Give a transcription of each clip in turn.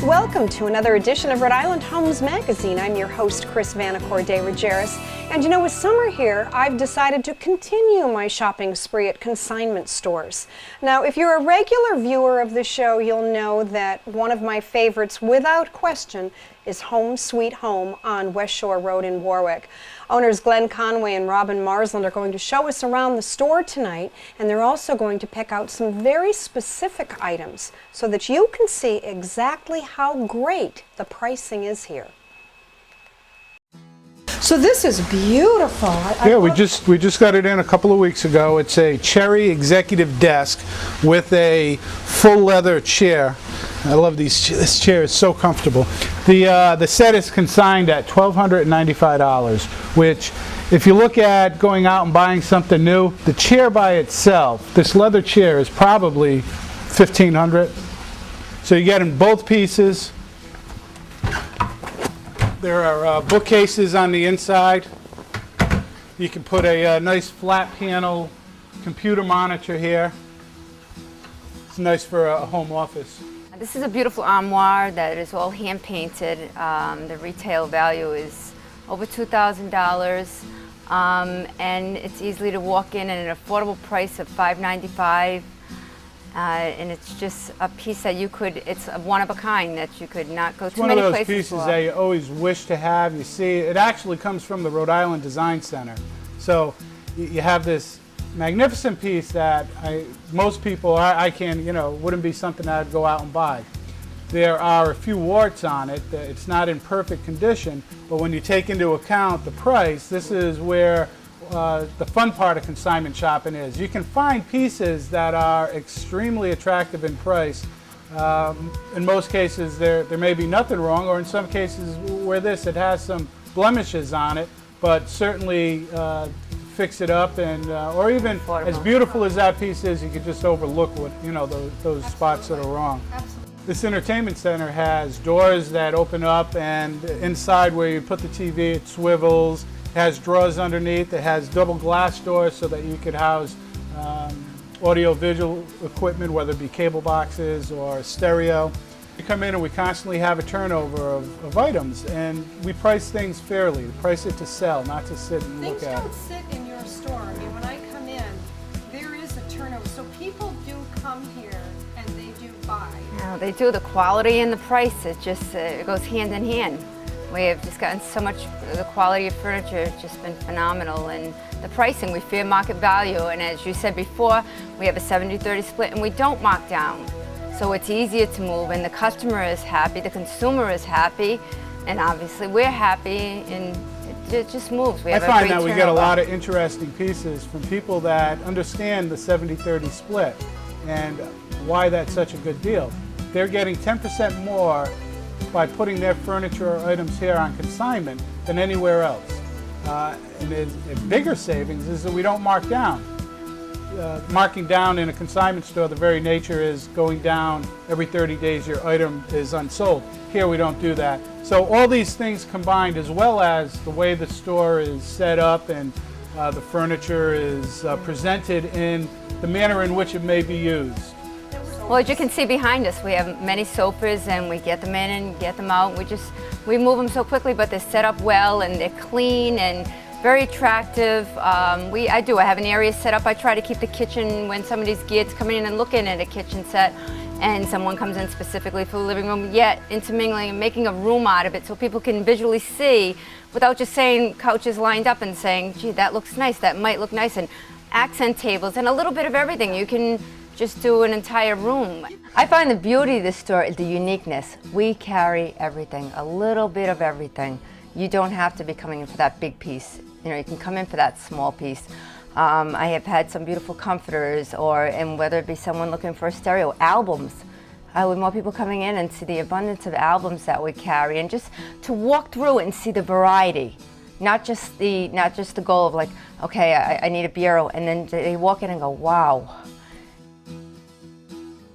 Welcome to another edition of Rhode Island Homes Magazine. I'm your host, Chris Vanacore de Rogeris. And you know, with summer here, I've decided to continue my shopping spree at consignment stores. Now, if you're a regular viewer of the show, you'll know that one of my favorites, without question, is Home Sweet Home on West Shore Road in Warwick. Owners Glenn Conway and Robin Marsland are going to show us around the store tonight, and they're also going to pick out some very specific items so that you can see exactly how great the pricing is here. So this is beautiful. We just got it in a couple of weeks ago. It's a cherry executive desk with a full leather chair. I love these. This chair is so comfortable. The set is consigned at $1,295, which, if you look at going out and buying something new, the chair by itself, this leather chair, is probably $1,500. So you get in both pieces. There are bookcases on the inside. You can put a nice flat panel computer monitor here. It's nice for a home office. This is a beautiful armoire that is all hand painted. The retail value is over $2,000, and it's easily to walk in at an affordable price of $595. And it's just a piece that you could, it's a one of a kind that you could not go too many places for. It's one of those pieces that you always wish to have. You see, it actually comes from the Rhode Island Design Center. So you have this magnificent piece that most people, I can, wouldn't be something I'd go out and buy. There are a few warts on it. It's not in perfect condition, but when you take into account the price, this is where the fun part of consignment shopping is. You can find pieces that are extremely attractive in price. In most cases, there may be nothing wrong, or in some cases where it has some blemishes on it, but certainly fix it up, and or even as beautiful as that piece is, you could just overlook what those spots that are wrong. Absolutely. This entertainment center has doors that open up, and inside where you put the TV, it swivels. It has drawers underneath. It has double glass doors so that you could house audio-visual equipment, whether it be cable boxes or stereo. We come in and we constantly have a turnover of items, and we price things fairly. We price it to sell, not to sit and look at. Things don't sit in your store. I mean, when I come in, there is a turnover. So people do come here and they do buy. No, they do. The quality and the price, it just it goes hand in hand. We have just gotten so much, the quality of furniture has just been phenomenal, and the pricing, we fair market value, and as you said before, we have a 70-30 split, and we don't mark down. So it's easier to move, and the customer is happy, the consumer is happy, and obviously we're happy, and it just moves. I find that we get a lot of interesting pieces from people that understand the 70-30 split and why that's such a good deal. They're getting 10% more by putting their furniture or items here on consignment than anywhere else. And the bigger savings is that we don't mark down. Marking down in a consignment store, the very nature is going down every 30 days your item is unsold. Here we don't do that. So all these things combined, as well as the way the store is set up and the furniture is presented in the manner in which it may be used. Well, as you can see behind us, we have many sofas, and we get them in and get them out. We move them so quickly, but they're set up well, and they're clean and very attractive. I have an area set up. I try to keep the kitchen, when somebody's geared to coming in and looking at a kitchen set, and someone comes in specifically for the living room, yet intermingling and making a room out of it so people can visually see without just saying couches lined up and saying, gee, that looks nice, that might look nice, and accent tables and a little bit of everything. You can just do an entire room. I find the beauty of this store is the uniqueness. We carry everything, a little bit of everything. You don't have to be coming in for that big piece. You can come in for that small piece. I have had some beautiful comforters, and whether it be someone looking for a stereo, albums. With more people coming in and see the abundance of albums that we carry, and just to walk through it and see the variety. Not just the goal of like, okay, I need a bureau, and then they walk in and go, wow.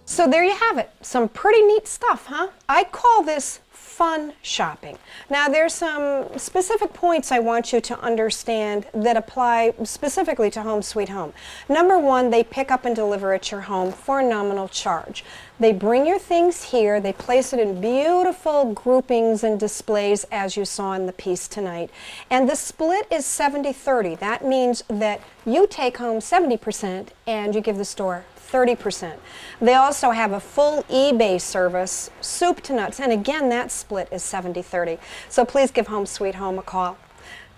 So there you have it. Some pretty neat stuff, huh? I call this fun shopping. Now there's some specific points I want you to understand that apply specifically to Home Sweet Home. Number one, they pick up and deliver at your home for a nominal charge. They bring your things here, they place it in beautiful groupings and displays as you saw in the piece tonight. And the split is 70-30. That means that you take home 70% and you give the store 30%. They also have a full eBay service, soup to nuts, and again that split is 70-30. So please give Home Sweet Home a call.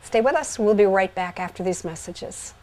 Stay with us. We'll be right back after these messages.